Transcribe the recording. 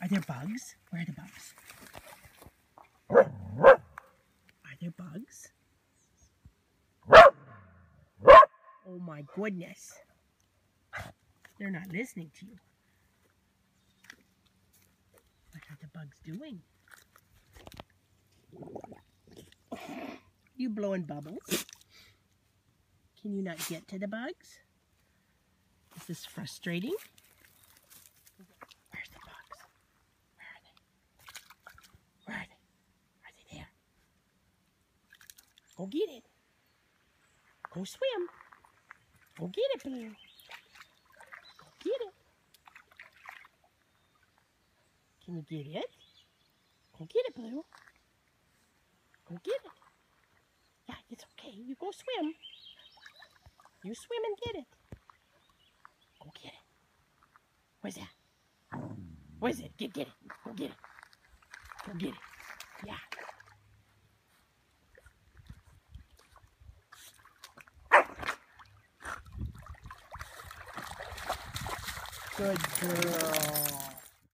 Are there bugs? Where are the bugs? Are there bugs? Oh my goodness. They're not listening to you. What are the bugs doing? You blowing bubbles? Can you not get to the bugs? Is this frustrating? Where's the bugs? Where are they? Where are they? Are they there? Go get it. Go swim. Go get it, Blue. Go get it. Can you get it? Go get it, Blue. Go get it. Yeah, it's okay. You go swim. You swim and get it. Go get it. Where's that? Where's it? Get it. Go get it. Go get it. Yeah. Good girl.